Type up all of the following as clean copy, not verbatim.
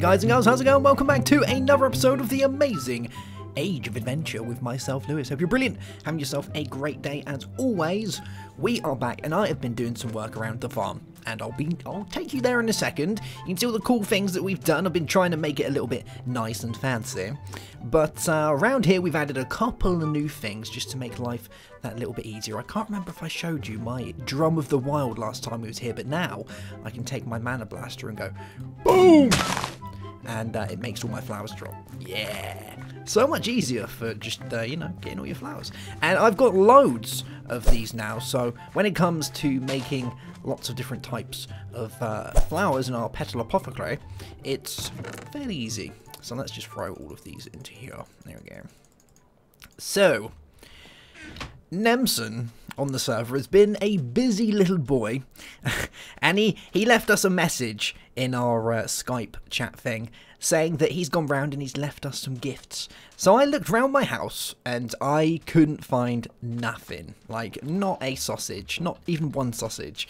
guys and girls, how's it going? Welcome back to another episode of the amazing Age of Adventure with myself, Lewis. Hope you're brilliant, having yourself a great day as always. We are back and I have been doing some work around the farm and I'll take you there in a second. You can see all the cool things that we've done. I've been trying to make it a little bit nice and fancy. But around here we've added a couple of new things just to make life that little bit easier. I can't remember if I showed you my Drum of the Wild last time we was here, but now I can take my Mana Blaster and go boom! And it makes all my flowers drop. Yeah! So much easier for just, you know, getting all your flowers. And I've got loads of these now, so when it comes to making lots of different types of flowers in our petal apothecary, it's fairly easy. So let's just throw all of these into here. There we go. So, Nemson on the server has been a busy little boy, and he left us a message in our Skype chat thing saying that he's gone round and he's left us some gifts. So I looked round my house and I couldn't find nothing, like not a sausage, not even one sausage.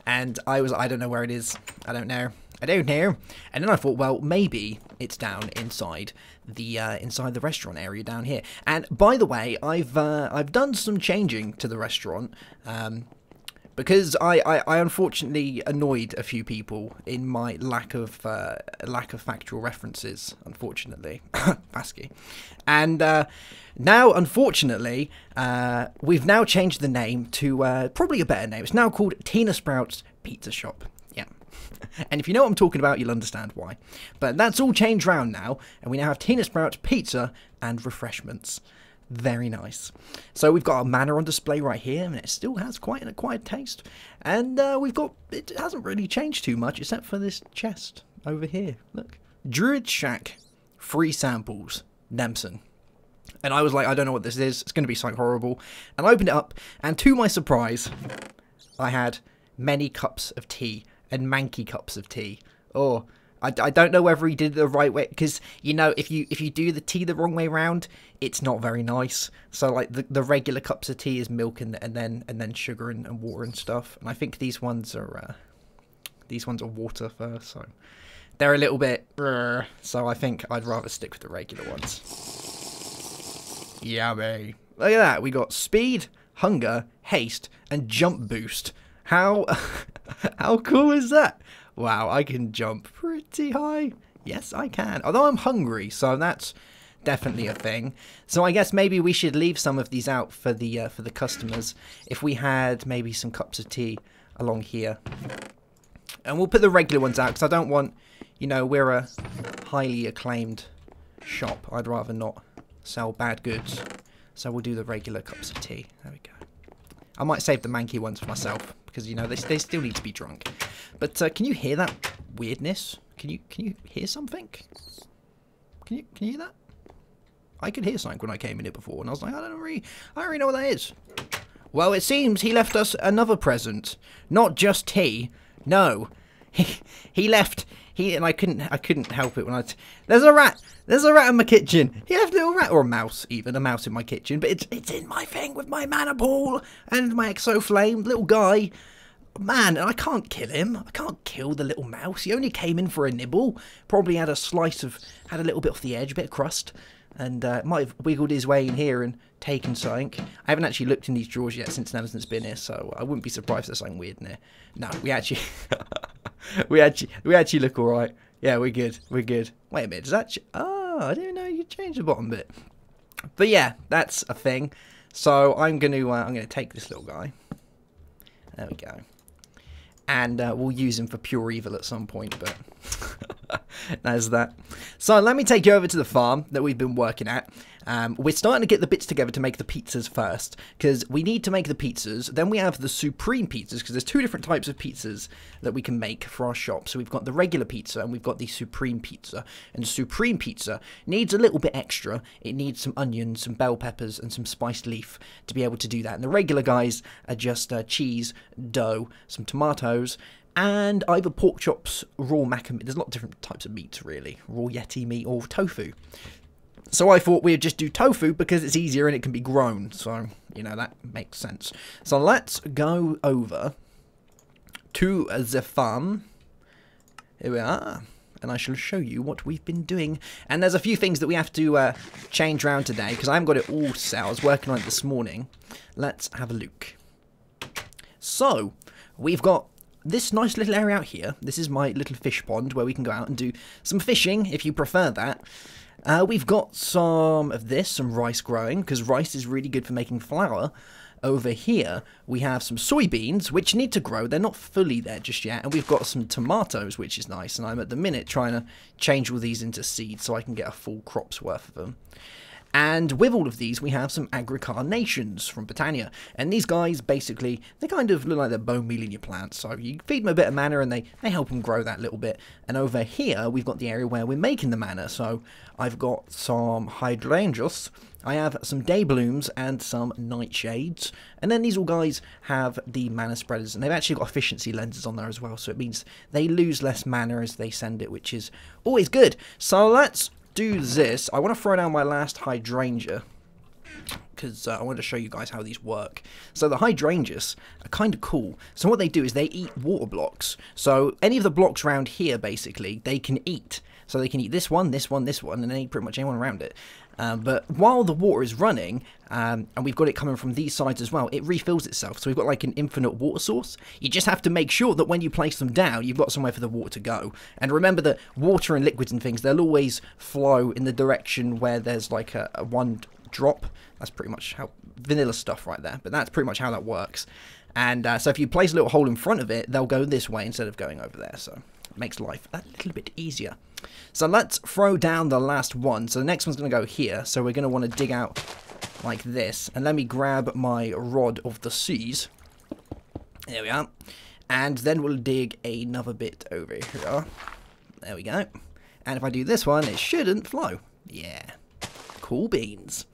And I don't know where it is. I don't know. And then I thought, well, maybe it's down inside the restaurant area down here. And by the way, I've done some changing to the restaurant because I unfortunately annoyed a few people in my lack of factual references. Unfortunately, Basky. And now, unfortunately, we've now changed the name to probably a better name. It's now called Tina Sprout's Pizza Shop. Yeah. And if you know what I'm talking about, you'll understand why. But that's all changed round now, and we now have Tina Sprout's Pizza and refreshments. Very nice. So we've got our mana on display right here, and it still has quite an acquired taste. And it hasn't really changed too much, except for this chest over here. Look. Druid Shack, free samples, Nemson. And I was like, I don't know what this is. It's going to be something horrible. And I opened it up, and to my surprise, I had many cups of tea and manky cups of tea. Oh, I don't know whether he did it the right way, because you know, if you do the tea the wrong way round, it's not very nice. So like the regular cups of tea is milk and then sugar and water and stuff. And I think these ones are water first, so they're a little bit. So I think I'd rather stick with the regular ones. Yummy! Look at that. We got speed, hunger, haste, and jump boost. How cool is that? Wow, I can jump pretty high. Yes, I can. Although I'm hungry, so that's definitely a thing. So I guess maybe we should leave some of these out for the customers. If we had maybe some cups of tea along here, and we'll put the regular ones out because I don't want, you know, we're a highly acclaimed shop. I'd rather not sell bad goods. So we'll do the regular cups of tea. There we go. I might save the manky ones for myself because, you know, they still need to be drunk. But can you hear that weirdness? Can you hear something? Can you hear that? I could hear something when I came in here before, and I was like, I don't really know what that is. Well, it seems he left us another present, not just tea. No, he left. And I couldn't help it when there's a rat. There's a rat in my kitchen. He left a little rat, or a mouse even, a mouse in my kitchen. But it's in my thing with my mana ball and my exo flame, little guy. Man, and I can't kill him. I can't kill the little mouse. He only came in for a nibble. Probably had a little bit off the edge, a bit of crust. And might have wiggled his way in here and taken something. I haven't actually looked in these drawers yet since Nemson's been here, so I wouldn't be surprised if there's something weird in there. No, we actually we actually look alright. Yeah, we're good. We're good. Wait a minute, does that I didn't know you could change the bottom bit. But yeah, that's a thing. So I'm gonna take this little guy. There we go. And we'll use him for pure evil at some point, but there's that. So let me take you over to the farm that we've been working at. We're starting to get the bits together to make the pizzas first, because we need to make the pizzas. Then we have the supreme pizzas, because there's two different types of pizzas that we can make for our shop. So we've got the regular pizza and we've got the supreme pizza. And the supreme pizza needs a little bit extra. It needs some onions, some bell peppers, and some spiced leaf to be able to do that. And the regular guys are just cheese, dough, some tomatoes, and either pork chops, raw macadamia. There's a lot of different types of meats, really. Raw yeti meat or tofu. So I thought we'd just do tofu because it's easier and it can be grown. So, you know, that makes sense. So let's go over to the farm. Here we are. and I shall show you what we've been doing. And there's a few things that we have to change around today, because I haven't got it all set. I was working on it this morning. Let's have a look. So, we've got this nice little area out here. This is my little fish pond, where we can go out and do some fishing, if you prefer that. We've got some of this, some rice growing, because rice is really good for making flour. Over here, we have some soybeans, which need to grow. They're not fully there just yet. And we've got some tomatoes, which is nice. And I'm at the minute trying to change all these into seeds so I can get a full crop's worth of them. And with all of these, we have some agricarnations from Botania. And these guys, basically, they kind of look like they're bone meal in your plants. So you feed them a bit of manna and they help them grow that little bit. And over here, we've got the area where we're making the manna. So I've got some hydrangeas. I have some day blooms and some nightshades. And then these all guys have the mana spreaders. And they've actually got efficiency lenses on there as well. So it means they lose less mana as they send it, which is always good. So let's do this. I want to throw down my last hydrangea, because I want to show you guys how these work. So the hydrangeas are kind of cool. So what they do is they eat water blocks. So any of the blocks around here, basically, they can eat. So they can eat this one, this one, this one, and then pretty much anyone around it. But while the water is running, and we've got it coming from these sides as well, it refills itself. So we've got like an infinite water source. You just have to make sure that when you place them down, you've got somewhere for the water to go. And remember that water and liquids and things, they'll always flow in the direction where there's like a one drop. That's pretty much how vanilla stuff right there. But that's pretty much how that works. And so if you place a little hole in front of it, they'll go this way instead of going over there. So it makes life a little bit easier. So let's throw down the last one. So the next one's going to go here. So we're going to want to dig out like this. And let me grab my rod of the seas. There we are. And then we'll dig another bit over here. There we go. And if I do this one, it shouldn't flow. Yeah. Cool beans.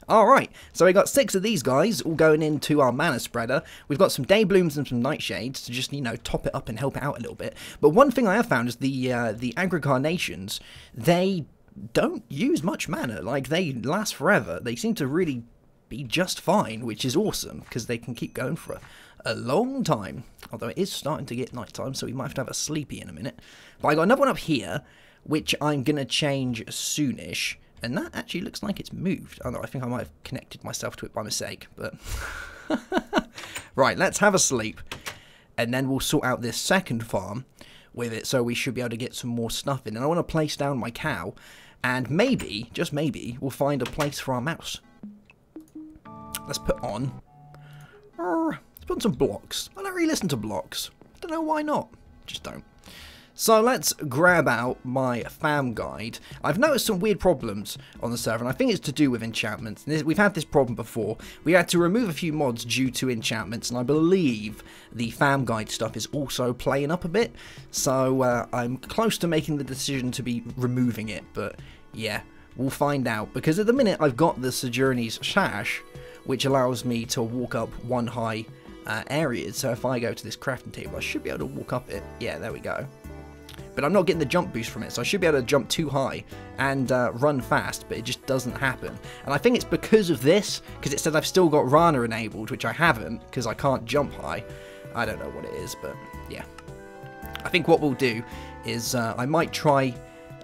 Alright, so we got 6 of these guys all going into our mana spreader. We've got some day blooms and some nightshades to just, you know, top it up and help it out a little bit. But one thing I have found is the agricarnations, they don't use much mana. Like, they last forever. They seem to really be just fine, which is awesome, because they can keep going for a long time. Although it is starting to get nighttime, so we might have to have a sleepy in a minute. But I got another one up here, which I'm going to change soonish. And that actually looks like it's moved. Oh no, I think I might have connected myself to it by mistake, but... Right, let's have a sleep. And then we'll sort out this second farm with it, so we should be able to get some more stuff in. And I want to place down my cow, and maybe, just maybe, we'll find a place for our mouse. Let's put on... let's put on some blocks. I don't really listen to blocks. I don't know why not. Just don't. So let's grab out my fam guide. I've noticed some weird problems on the server, and I think it's to do with enchantments. We've had this problem before. We had to remove a few mods due to enchantments, and I believe the fam guide stuff is also playing up a bit. So I'm close to making the decision to be removing it, but yeah, we'll find out. Because at the minute I've got the Sojourner's Sash, which allows me to walk up one high areas. So if I go to this crafting table, I should be able to walk up it. Yeah, there we go. But I'm not getting the jump boost from it, so I should be able to jump too high and run fast, but it just doesn't happen. And I think it's because of this, because it says I've still got Rana enabled, which I haven't, because I can't jump high. I don't know what it is, but yeah. I think what we'll do is I might try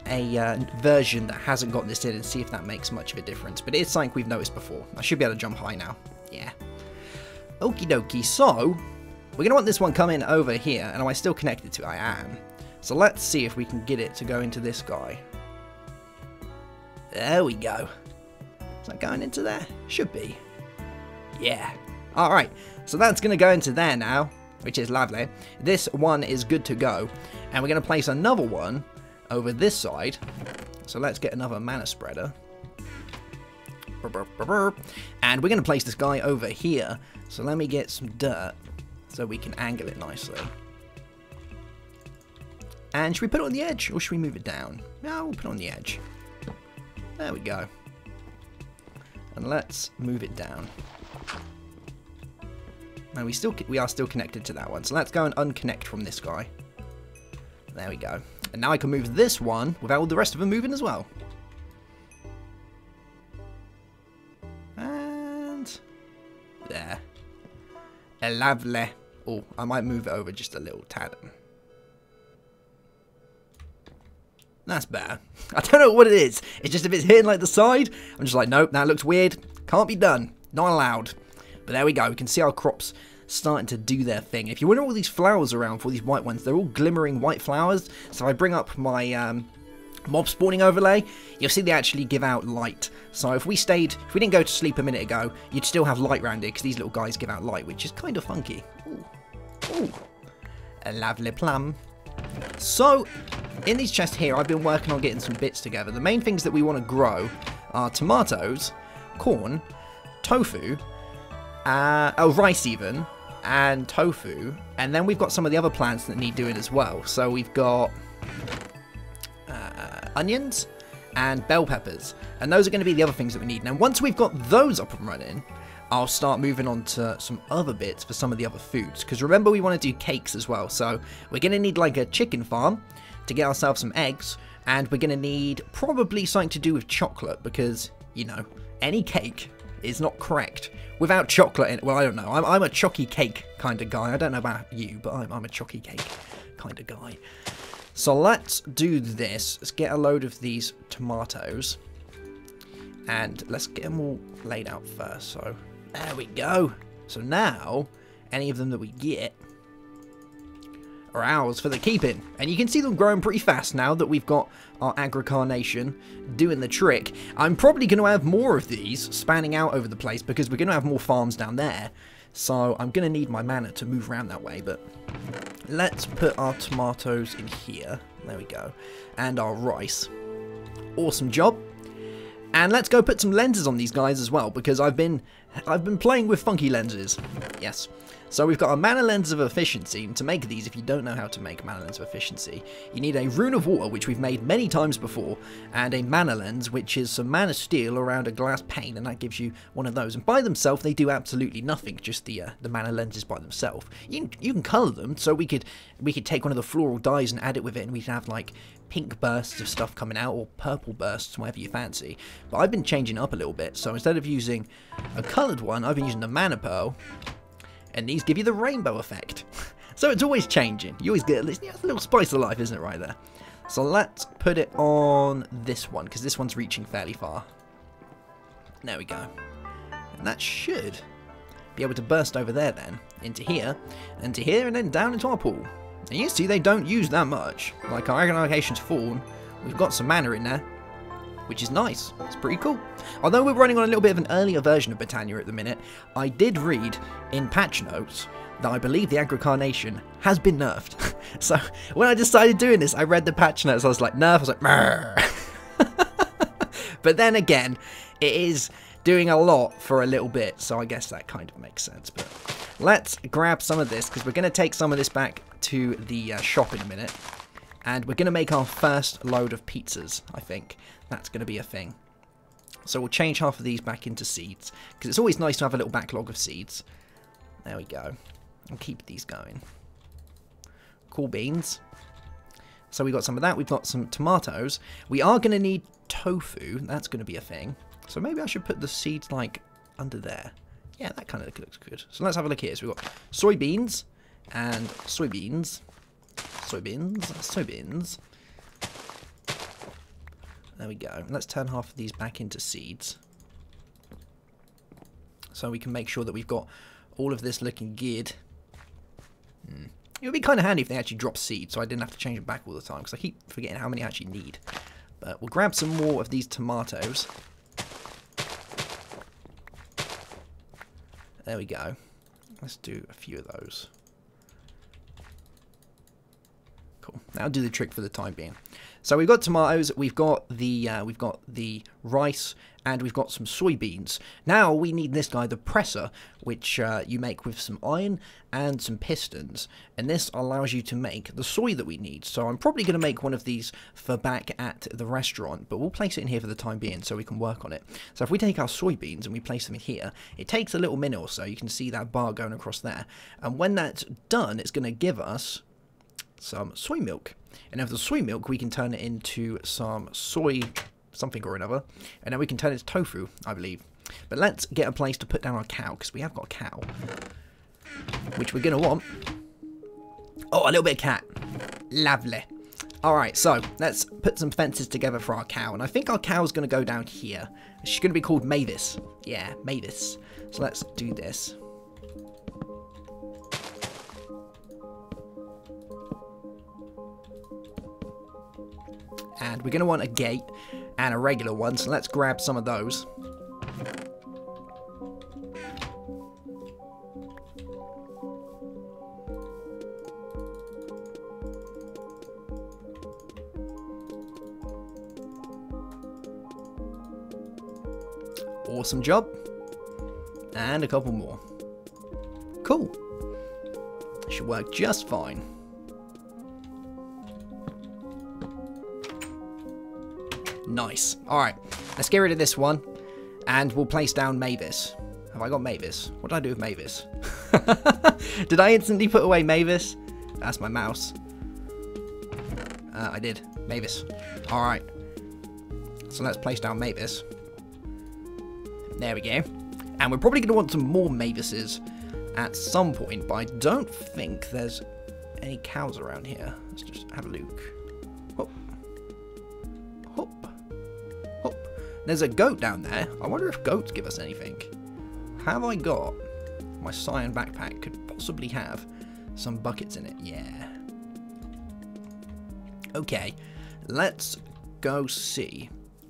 a version that hasn't got this in and see if that makes much of a difference. But it is something we've noticed before. I should be able to jump high now. Yeah. Okie dokie, so we're going to want this one coming over here, and am I still connected to it? I am. So let's see if we can get it to go into this guy. There we go. Is that going into there? Should be. Yeah. Alright, so that's going to go into there now, which is lovely. This one is good to go. And we're going to place another one over this side. So let's get another mana spreader. And we're going to place this guy over here. So let me get some dirt so we can angle it nicely. And should we put it on the edge, or should we move it down? No, we'll put it on the edge. There we go. And let's move it down. And we are still connected to that one. So let's go and unconnect from this guy. There we go. And now I can move this one without all the rest of them moving as well. And there. Lovely. Oh, I might move it over just a little tad. That's better. I don't know what it is. It's just if it's hitting like the side, I'm just like, nope, that looks weird. Can't be done. Not allowed. But there we go. We can see our crops starting to do their thing. If you wonder all these flowers around for these white ones, they're all glimmering white flowers. So if I bring up my mob spawning overlay, you'll see they actually give out light. So if we didn't go to sleep a minute ago, you'd still have light around it because these little guys give out light, which is kind of funky. Ooh. Ooh. A lovely plum. So, in these chests here, I've been working on getting some bits together. The main things that we want to grow are tomatoes, corn, tofu, rice even, and tofu. And then we've got some of the other plants that need doing as well. So we've got onions and bell peppers. And those are going to be the other things that we need. Now, once we've got those up and running, I'll start moving on to some other bits for some of the other foods. Because remember, we want to do cakes as well. So we're going to need like a chicken farm to get ourselves some eggs. And we're going to need probably something to do with chocolate. Because, you know, any cake is not correct without chocolate in it. Well, I don't know. I'm a chalky cake kind of guy. I don't know about you, but I'm a chalky cake kind of guy. So let's do this. Let's get a load of these tomatoes. And let's get them all laid out first. So there we go. So now, any of them that we get are ours for the keeping. And you can see them growing pretty fast now that we've got our agri-carnation doing the trick. I'm probably going to have more of these spanning out over the place because we're going to have more farms down there. So I'm going to need my mana to move around that way. But let's put our tomatoes in here. There we go. And our rice. Awesome job. And let's go put some lenses on these guys as well, because I've been playing with funky lenses. Yes. So we've got a mana lens of efficiency, and to make these, if you don't know how to make mana lens of efficiency, you need a rune of water, which we've made many times before, and a mana lens, which is some mana steel around a glass pane, and that gives you one of those. And by themselves, they do absolutely nothing, just the mana lenses by themselves. You can colour them, so we could take one of the floral dyes and add it with it, and we'd have like pink bursts of stuff coming out, or purple bursts, whatever you fancy. But I've been changing up a little bit, so instead of using a coloured one, I've been using the mana pearl, and these give you the rainbow effect. So it's always changing. You always get a little spice of life, isn't it, right there? So let's put it on this one, because this one's reaching fairly far. There we go. And that should be able to burst over there then, into here, and then down into our pool. And you see they don't use that much. Like our agriculture's fallen, we've got some mana in there, which is nice. It's pretty cool. Although we're running on a little bit of an earlier version of Botania at the minute, I did read in patch notes that I believe the agri-carnation has been nerfed. So when I decided doing this, I read the patch notes, I was like, nerf, I was like, Murr. But then again, it is doing a lot for a little bit, so I guess that kind of makes sense. But let's grab some of this, because we're going to take some of this back to the shop in a minute. And we're going to make our first load of pizzas, I think. That's going to be a thing. So we'll change half of these back into seeds, because it's always nice to have a little backlog of seeds. There we go. And keep these going. Cool beans. So we got some of that. We've got some tomatoes. We are going to need tofu. That's going to be a thing. So maybe I should put the seeds, like, under there. Yeah, that kind of looks good. So let's have a look here. So we've got soybeans and soybeans. Soybeans. There we go. Let's turn half of these back into seeds. So we can make sure that we've got all of this looking good. It would be kind of handy if they actually drop seeds, so I didn't have to change them back all the time, because I keep forgetting how many I actually need. But we'll grab some more of these tomatoes. There we go. Let's do a few of those. Cool. That'll do the trick for the time being. So we've got tomatoes, we've got the rice, and we've got some soybeans. Now we need this guy, the presser, which you make with some iron and some pistons. And this allows you to make the soy that we need. So I'm probably going to make one of these for back at the restaurant, but we'll place it in here for the time being so we can work on it. So if we take our soybeans and we place them in here, it takes a little minute or so. You can see that bar going across there. And when that's done, it's going to give us some soy milk. And of the soy milk, we can turn it into some soy something or another, and then we can turn it to tofu, I believe. But let's get a place to put down our cow, because we have got a cow, which we're going to want. Oh, a little bit of cat. Lovely. Alright, so let's put some fences together for our cow. And I think our cow's going to go down here. She's going to be called Mavis. Yeah, Mavis. So let's do this. And we're going to want a gate and a regular one. So let's grab some of those. Awesome job. And a couple more. Cool. Should work just fine. Nice. Alright, let's get rid of this one. And we'll place down Mavis. Have I got Mavis? What did I do with Mavis? Did I instantly put away Mavis? That's my mouse. I did. Mavis. Alright. So let's place down Mavis. There we go. And we're probably going to want some more Mavises at some point, but I don't think there's any cows around here. Let's just have a look. Hop. Hop. Hop. There's a goat down there. I wonder if goats give us anything. Have I got... My cyan backpack could possibly have some buckets in it. Yeah. Okay. Let's go see.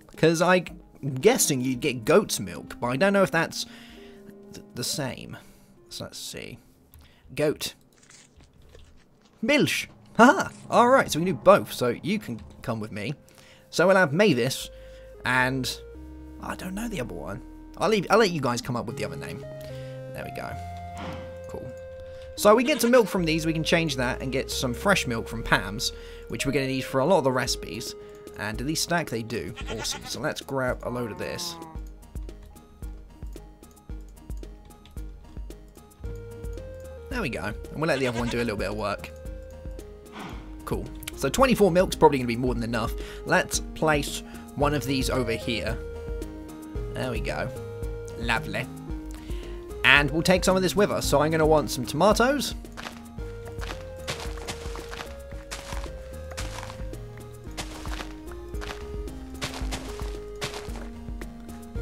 Because I'm guessing you'd get goat's milk, but I don't know if that's the same. So let's see. Goat. Milch. Haha. Alright, so we can do both. So you can come with me. So we'll have Mavis and I don't know the other one. I'll let you guys come up with the other name. There we go. Cool. So we get some milk from these. We can change that and get some fresh milk from Pam's, which we're going to need for a lot of the recipes. And do these stack? They do. Awesome. So let's grab a load of this. There we go. And we'll let the other one do a little bit of work. Cool. So 24 milk's probably going to be more than enough. Let's place one of these over here. There we go. Lovely. And we'll take some of this with us. So I'm going to want some tomatoes.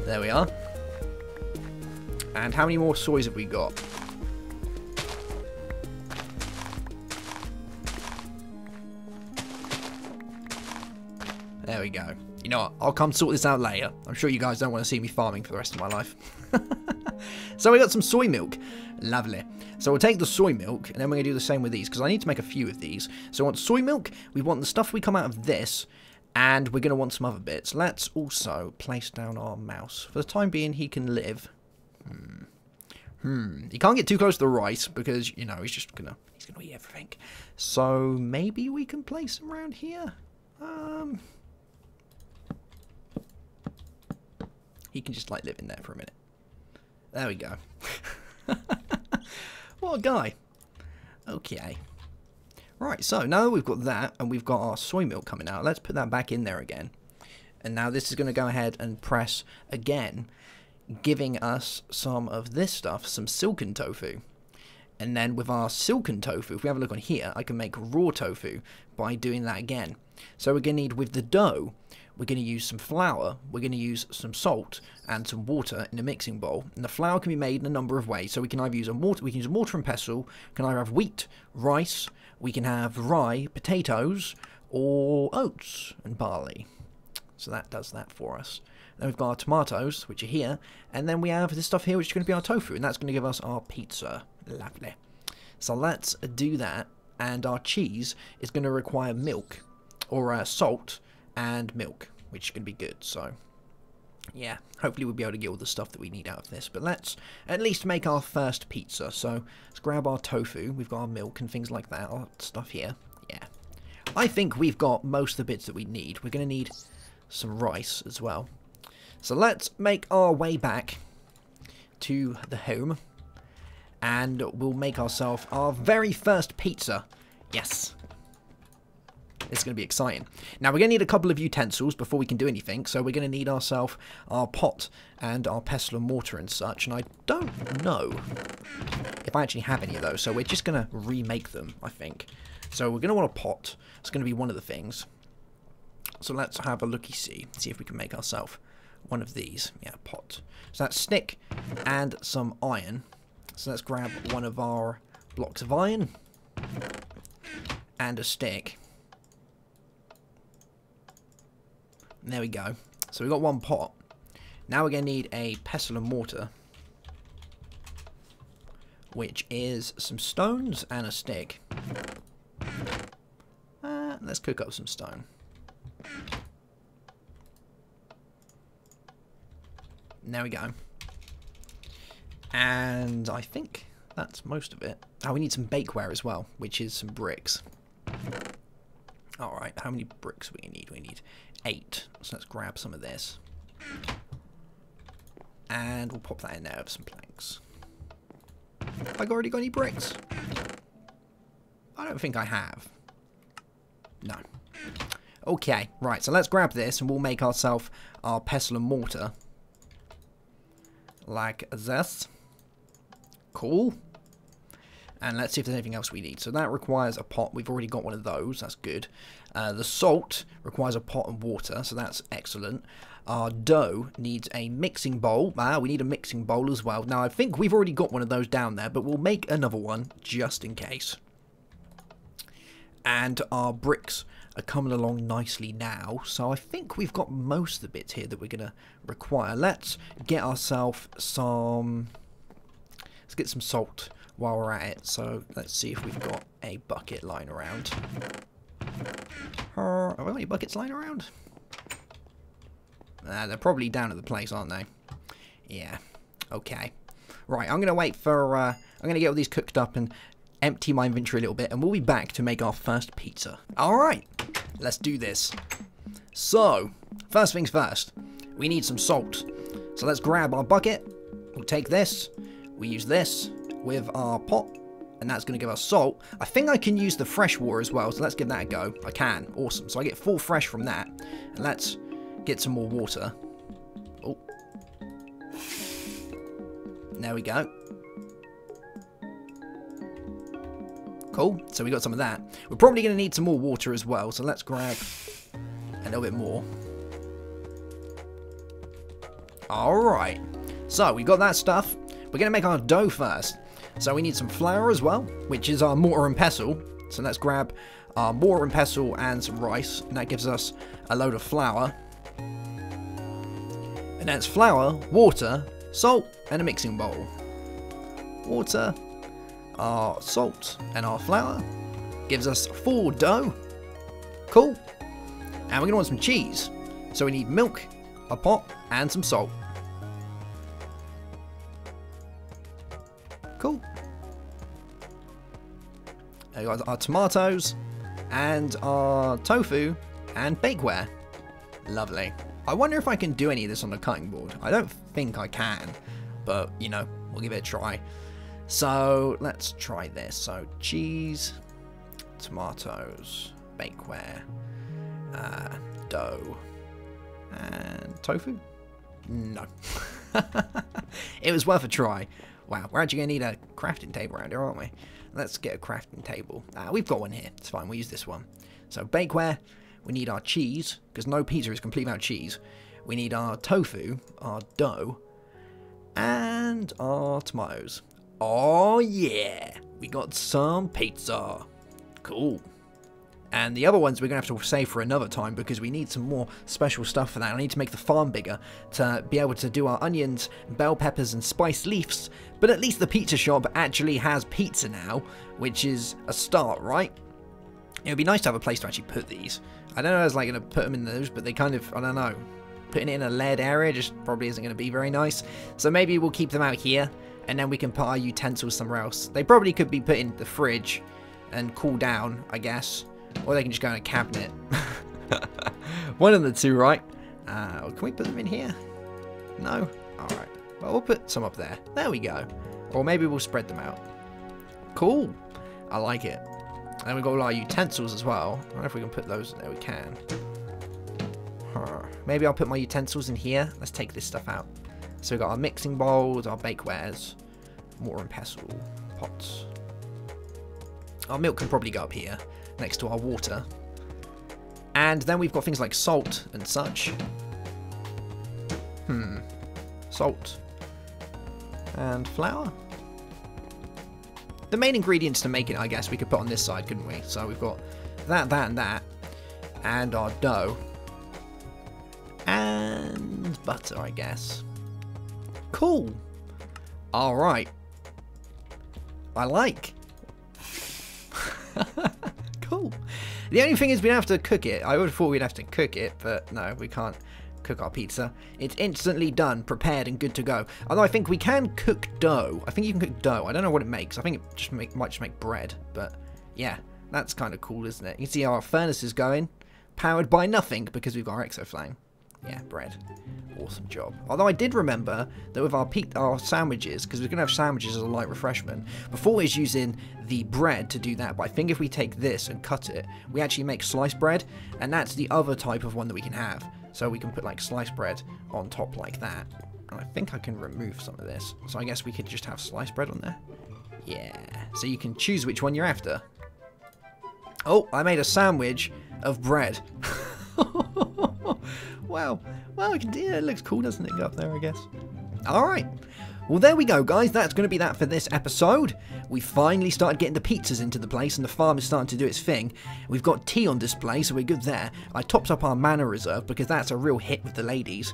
There we are. And how many more soys have we got? There we go. You know what? I'll come sort this out later. I'm sure you guys don't want to see me farming for the rest of my life. So we got some soy milk. Lovely. So we'll take the soy milk, and then we're going to do the same with these, because I need to make a few of these. So we want soy milk, we want the stuff we come out of this, and we're going to want some other bits. Let's also place down our mouse. For the time being, he can live. He can't get too close to the rice, because, you know, he's gonna eat everything. So maybe we can place him around here. He can just, like, live in there for a minute. There we go. What a guy. Okay. Right, so now that we've got that, and we've got our soy milk coming out, let's put that back in there again. And now this is going to go ahead and press again, giving us some of this stuff, some silken tofu. And then with our silken tofu, if we have a look on here, I can make raw tofu by doing that again. So we're going to need, with the dough, we're going to use some flour, we're going to use some salt and some water in a mixing bowl. And the flour can be made in a number of ways. So we can either use a mortar, and pestle, we can either have wheat, rice, we can have rye, potatoes, or oats and barley. So that does that for us. Then we've got our tomatoes, which are here, and then we have this stuff here, which is going to be our tofu, and that's going to give us our pizza. Lovely. So let's do that, and our cheese is going to require milk, or salt, and milk, which is going to be good. So yeah, hopefully we'll be able to get all the stuff that we need out of this, but let's at least make our first pizza. So let's grab our tofu, we've got our milk and things like that, our stuff here. Yeah, I think we've got most of the bits that we need. We're going to need some rice as well. So let's make our way back to the home, and we'll make ourselves our very first pizza. Yes. It's going to be exciting. Now, we're going to need a couple of utensils before we can do anything. So we're going to need ourselves our pot and our pestle and mortar and such. And I don't know if I actually have any of those. So we're just going to remake them, I think. So we're going to want a pot. It's going to be one of the things. So let's have a looky-see. See if we can make ourselves one of these. Yeah, pot. So that's stick and some iron. So let's grab one of our blocks of iron and a stick. And there we go. So we've got one pot. Now we're going to need a pestle and mortar, which is some stones and a stick. Let's cook up some stone. There we go. And I think that's most of it. Oh, we need some bakeware as well, which is some bricks. Alright, how many bricks do we need? We need 8. So let's grab some of this. And we'll pop that in there with some planks. Have I already got any bricks? I don't think I have. No. Okay, right, so let's grab this and we'll make ourselves our pestle and mortar. Like this. Cool. And let's see if there's anything else we need. So that requires a pot. We've already got one of those. That's good. The salt requires a pot and water, so that's excellent. Our dough needs a mixing bowl. We need a mixing bowl as well. Now, I think we've already got one of those down there, but we'll make another one just in case. And our bricks are coming along nicely now. So I think we've got most of the bits here that we're going to require. Let's get ourselves some... Let's get some salt while we're at it. So let's see if we've got a bucket lying around. Have I got any buckets lying around? They're probably down at the place, aren't they? Yeah. Okay. Right, I'm going to wait for... I'm going to get all these cooked up and empty my inventory a little bit, and we'll be back to make our first pizza. Alright, let's do this. So, first things first, we need some salt. So let's grab our bucket, we'll take this, we use this with our pot, and that's going to give us salt. I think I can use the fresh water as well, so let's give that a go. I can, awesome. So I get full fresh from that, and let's get some more water. Oh. There we go. Cool, so we got some of that. We're probably going to need some more water as well, so let's grab a little bit more. Alright, so we got that stuff. We're going to make our dough first. So we need some flour as well, which is our mortar and pestle. So let's grab our mortar and pestle and some rice, and that gives us a load of flour. And that's flour, water, salt, and a mixing bowl. Water, our salt, and our flour gives us full dough. Cool. And we're going to want some cheese. So we need milk, a pot, and some salt. Cool. We got our tomatoes and our tofu and bakeware. Lovely. I wonder if I can do any of this on the cutting board. I don't think I can, but you know, we'll give it a try. So let's try this. So cheese, tomatoes, bakeware, dough, and tofu? No. It was worth a try. Wow, we're actually going to need a crafting table around here, aren't we? Let's get a crafting table. We've got one here. It's fine, we'll use this one. So bakeware, we need our cheese, because no pizza is complete without cheese. We need our tofu, our dough, and our tomatoes. Oh yeah, we got some pizza. Cool. And the other ones we're going to have to save for another time because we need some more special stuff for that. I need to make the farm bigger to be able to do our onions, bell peppers and spiced leaves. But at least the pizza shop actually has pizza now, which is a start, right? It would be nice to have a place to actually put these. I don't know if I was like going to put them in those, but they kind of, I don't know. Putting it in a lead area just probably isn't going to be very nice. So maybe we'll keep them out here and then we can put our utensils somewhere else. They probably could be put in the fridge and cool down, I guess. Or they can just go in a cabinet. One of the two, right? Can we put them in here? No? Alright. Well, we'll put some up there. There we go. Or maybe we'll spread them out. Cool. I like it. And we've got all our utensils as well. I don't know if we can put those in there. We can. Maybe I'll put my utensils in here. Let's take this stuff out. So we've got our mixing bowls, our bakewares, mortar and pestle, pots. Our milk can probably go up here, next to our water. And then we've got things like salt and such. Salt. And flour. The main ingredients to make it, I guess, we could put on this side, couldn't we? So we've got that, that, and that. And our dough. And butter, I guess. Cool. Alright. I like. Cool. The only thing is we don't have to cook it. I would have thought we'd have to cook it, but no, we can't cook our pizza. It's instantly done, prepared, and good to go. Although I think we can cook dough. I think you can cook dough. I don't know what it makes. I think it just might just make bread. But yeah, that's kind of cool, isn't it? You can see our furnace is going, powered by nothing because we've got our exoflame. Yeah, bread. Awesome job. Although I did remember that with our sandwiches, because we're going to have sandwiches as a light refreshment, before we was using the bread to do that, but I think if we take this and cut it, we actually make sliced bread, and that's the other type of one that we can have. So we can put like sliced bread on top like that. And I think I can remove some of this. So I guess we could just have sliced bread on there. Yeah. So you can choose which one you're after. Oh, I made a sandwich of bread. Wow. Well, it looks cool, doesn't it? Go up there, I guess. Alright. Well, there we go, guys. That's going to be that for this episode. We finally started getting the pizzas into the place, and the farm is starting to do its thing. We've got tea on display, so we're good there. I topped up our mana reserve, because that's a real hit with the ladies.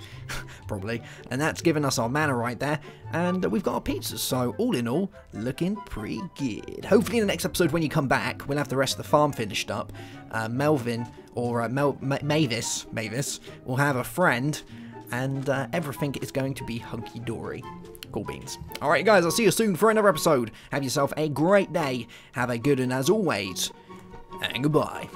Probably. And that's given us our mana right there. And we've got our pizzas, so all in all, looking pretty good. Hopefully in the next episode when you come back, we'll have the rest of the farm finished up. Melvin, or Mavis will have a friend, and everything is going to be hunky-dory. Cool beans. Alright guys, I'll see you soon for another episode. Have yourself a great day. Have a good one as always. And goodbye.